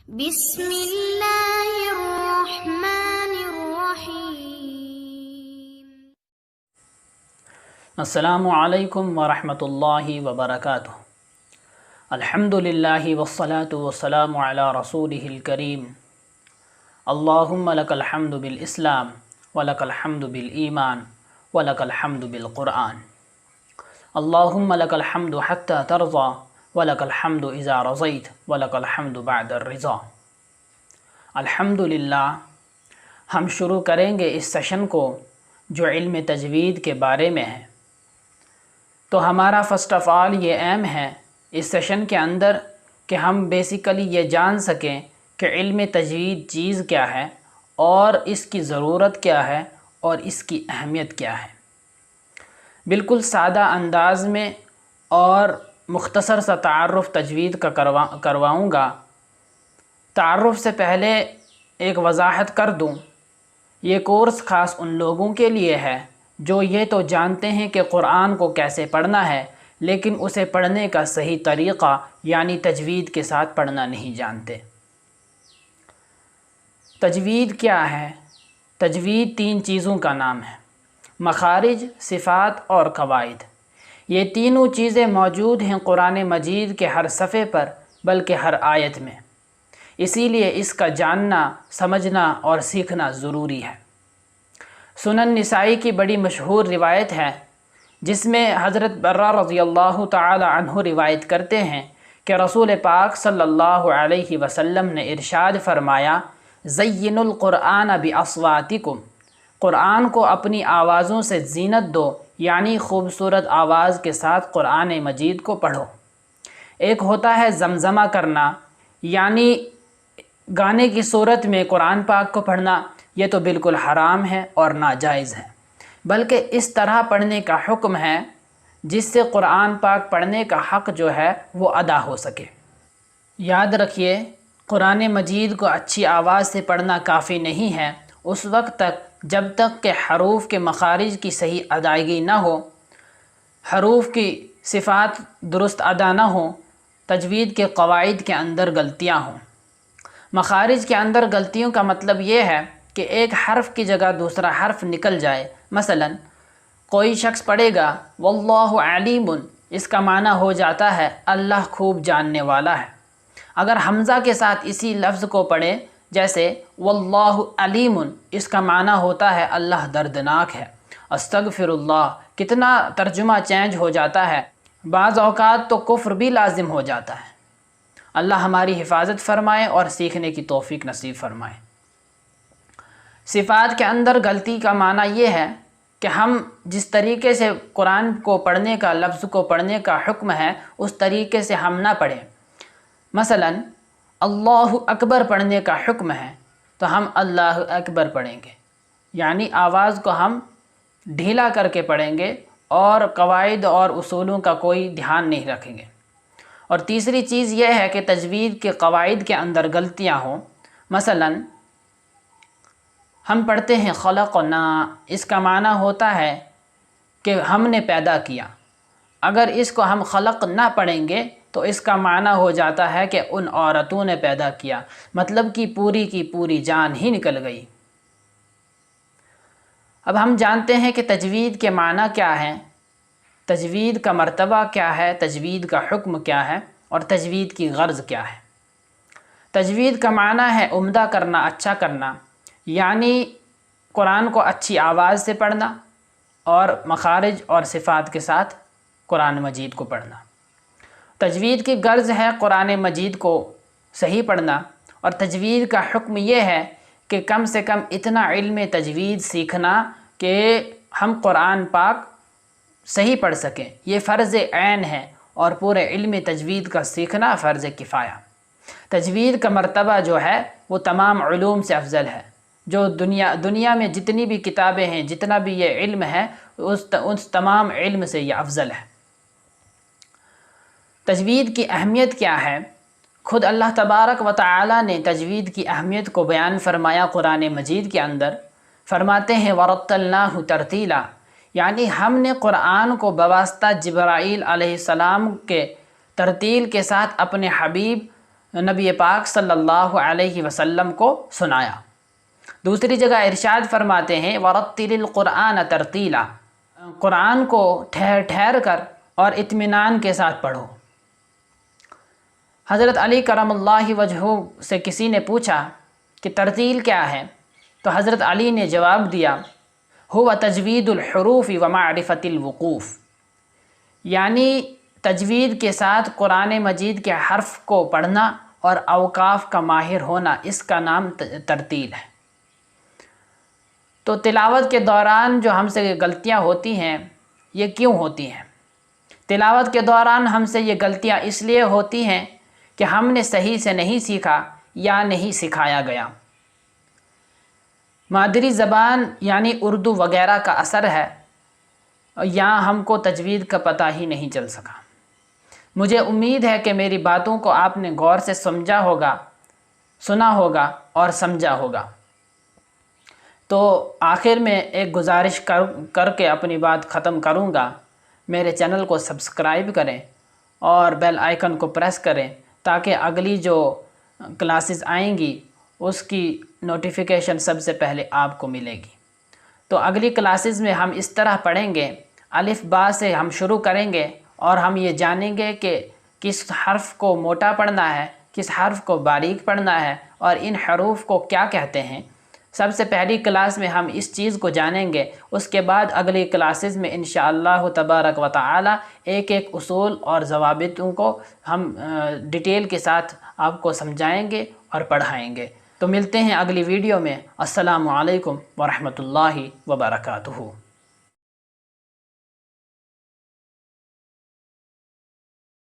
بسم اللہ الرحمن الرحیم۔ السلام علیکم ورحمۃ اللہ وبرکاتہ۔ الحمدللہ والصلاة والسلام علی رسولہ الکریم۔ اللہم لک الحمد بالاسلام ولک الحمد بالایمان ولک الحمد بالقرآن۔ اللہم لک الحمد حتی ترضى ولک الحمد اذا رضیت ولک الحمد بعد الرضا۔ الحمدللہ، ہم شروع کریں گے اس سیشن کو جو علم تجوید کے بارے میں ہے۔ تو ہمارا فرسٹ آف آل یہ ایم ہے اس سیشن کے اندر کہ ہم بیسیکلی یہ جان سکیں کہ علم تجوید چیز کیا ہے اور اس کی ضرورت کیا ہے اور اس کی اہمیت کیا ہے۔ بالکل سادہ انداز میں اور مختصر سا تعارف تجوید کا کرواؤں گا۔ تعارف سے پہلے ایک وضاحت کر دوں، یہ کورس خاص ان لوگوں کے لیے ہے جو یہ تو جانتے ہیں کہ قرآن کو کیسے پڑھنا ہے، لیکن اسے پڑھنے کا صحیح طریقہ یعنی تجوید کے ساتھ پڑھنا نہیں جانتے۔ تجوید کیا ہے؟ تجوید 3 چیزوں کا نام ہے: مخارج، صفات اور قواعد۔ یہ تینوں چیزیں موجود ہیں قرآن مجید کے ہر صفحے پر، بلکہ ہر آیت میں۔ اسی لیے اس کا جاننا، سمجھنا اور سیکھنا ضروری ہے۔ سنن نسائی کی بڑی مشہور روایت ہے جس میں حضرت برہ رضی اللہ تعالی عنہ روایت کرتے ہیں کہ رسول پاک صلی اللہ علیہ وسلم نے ارشاد فرمایا: زینوا القرآن باصواتکم، قرآن کو اپنی آوازوں سے زینت دو، یعنی خوبصورت آواز کے ساتھ قرآن مجید کو پڑھو۔ ایک ہوتا ہے زمزمہ کرنا، یعنی گانے کی صورت میں قرآن پاک کو پڑھنا، یہ تو بالکل حرام ہے اور ناجائز ہے، بلکہ اس طرح پڑھنے کا حکم ہے جس سے قرآن پاک پڑھنے کا حق جو ہے وہ ادا ہو سکے۔ یاد رکھیے، قرآن مجید کو اچھی آواز سے پڑھنا کافی نہیں ہے اس وقت تک جب تک کہ حروف کے مخارج کی صحیح ادائیگی نہ ہو، حروف کی صفات درست ادا نہ ہوں، تجوید کے قواعد کے اندر غلطیاں ہوں۔ مخارج کے اندر غلطیوں کا مطلب یہ ہے کہ ایک حرف کی جگہ دوسرا حرف نکل جائے۔ مثلا کوئی شخص پڑھے گا واللہ علیم، اس کا معنی ہو جاتا ہے اللہ خوب جاننے والا ہے۔ اگر حمزہ کے ساتھ اسی لفظ کو پڑھے جیسے واللہ علیم، اس کا معنی ہوتا ہے اللہ دردناک ہے۔ استغفر اللہ، کتنا ترجمہ چینج ہو جاتا ہے۔ بعض اوقات تو کفر بھی لازم ہو جاتا ہے۔ اللہ ہماری حفاظت فرمائے اور سیکھنے کی توفیق نصیب فرمائے۔ صفات کے اندر غلطی کا معنی یہ ہے کہ ہم جس طریقے سے قرآن کو پڑھنے کا، لفظ کو پڑھنے کا حکم ہے، اس طریقے سے ہم نہ پڑھیں۔ مثلا اللہ اکبر پڑھنے کا حکم ہے تو ہم اللہ اکبر پڑھیں گے، یعنی آواز کو ہم ڈھیلا کر کے پڑھیں گے اور قواعد اور اصولوں کا کوئی دھیان نہیں رکھیں گے۔ اور تیسری چیز یہ ہے کہ تجوید کے قواعد کے اندر غلطیاں ہوں۔ مثلا ہم پڑھتے ہیں خلقنا، اس کا معنی ہوتا ہے کہ ہم نے پیدا کیا۔ اگر اس کو ہم خلق نہ پڑھیں گے تو اس کا معنی ہو جاتا ہے کہ ان عورتوں نے پیدا کیا، مطلب کہ پوری کی پوری جان ہی نکل گئی۔ اب ہم جانتے ہیں کہ تجوید کے معنی کیا ہے، تجوید کا مرتبہ کیا ہے، تجوید کا حکم کیا ہے اور تجوید کی غرض کیا ہے۔ تجوید کا معنی ہے عمدہ کرنا، اچھا کرنا، یعنی قرآن کو اچھی آواز سے پڑھنا اور مخارج اور صفات کے ساتھ قرآن مجید کو پڑھنا۔ تجوید کی غرض ہے قرآن مجید کو صحیح پڑھنا، اور تجوید کا حکم یہ ہے کہ کم سے کم اتنا علم تجوید سیکھنا کہ ہم قرآن پاک صحیح پڑھ سکیں۔ یہ فرض عین ہے اور پورے علم تجوید کا سیکھنا فرض کفایہ۔ تجوید کا مرتبہ جو ہے وہ تمام علوم سے افضل ہے۔ جو دنیا میں جتنی بھی کتابیں ہیں، جتنا بھی یہ علم ہے، اس تمام علم سے یہ افضل ہے۔ تجوید کی اہمیت کیا ہے؟ خود اللہ تبارک و تعالی نے تجوید کی اہمیت کو بیان فرمایا قرآن مجید کے اندر۔ فرماتے ہیں وَرَتَّلْنَاهُ تَرْتِيلًا، یعنی ہم نے قرآن کو بواسطہ جبرائیل علیہ السلام کے ترتیل کے ساتھ اپنے حبیب نبی پاک صلی اللہ علیہ وسلم کو سنایا۔ دوسری جگہ ارشاد فرماتے ہیں وَرَتِّلِ الْقُرْآنَ تَرْتِيلًا، قرآن کو ٹھہر ٹھہر کر اور اطمینان کے ساتھ پڑھو۔ حضرت علی کرم اللہ وجہہ سے کسی نے پوچھا کہ ترتیل کیا ہے؟ تو حضرت علی نے جواب دیا هو تجوید الحروف ومعرفت الوقوف، یعنی تجوید کے ساتھ قرآن مجید کے حرف کو پڑھنا اور اوقاف کا ماہر ہونا، اس کا نام ترتیل ہے۔ تو تلاوت کے دوران جو ہم سے غلطیاں ہوتی ہیں یہ کیوں ہوتی ہیں؟ تلاوت کے دوران ہم سے یہ غلطیاں اس لیے ہوتی ہیں کہ ہم نے صحیح سے نہیں سیکھا یا نہیں سکھایا گیا۔ مادری زبان یعنی اردو وغیرہ کا اثر ہے، یا ہم کو تجوید کا پتہ ہی نہیں چل سکا۔ مجھے امید ہے کہ میری باتوں کو آپ نے غور سے سمجھا ہوگا، سنا ہوگا اور سمجھا ہوگا۔ تو آخر میں ایک گزارش کر کے اپنی بات ختم کروں گا، میرے چینل کو سبسکرائب کریں اور بیل آئیکن کو پریس کریں تاکہ اگلی جو کلاسز آئیں گی اس کی نوٹیفیکیشن سب سے پہلے آپ کو ملے گی۔ تو اگلی کلاسز میں ہم اس طرح پڑھیں گے، الف با سے ہم شروع کریں گے اور ہم یہ جانیں گے کہ کس حرف کو موٹا پڑھنا ہے، کس حرف کو باریک پڑھنا ہے اور ان حروف کو کیا کہتے ہیں۔ سب سے پہلی کلاس میں ہم اس چیز کو جانیں گے، اس کے بعد اگلی کلاسز میں انشاءاللہ تبارک و تعالی ایک ایک اصول اور ضوابطوں کو ہم ڈیٹیل کے ساتھ آپ کو سمجھائیں گے اور پڑھائیں گے۔ تو ملتے ہیں اگلی ویڈیو میں۔ السلام علیکم ورحمۃ اللہ وبرکاتہ۔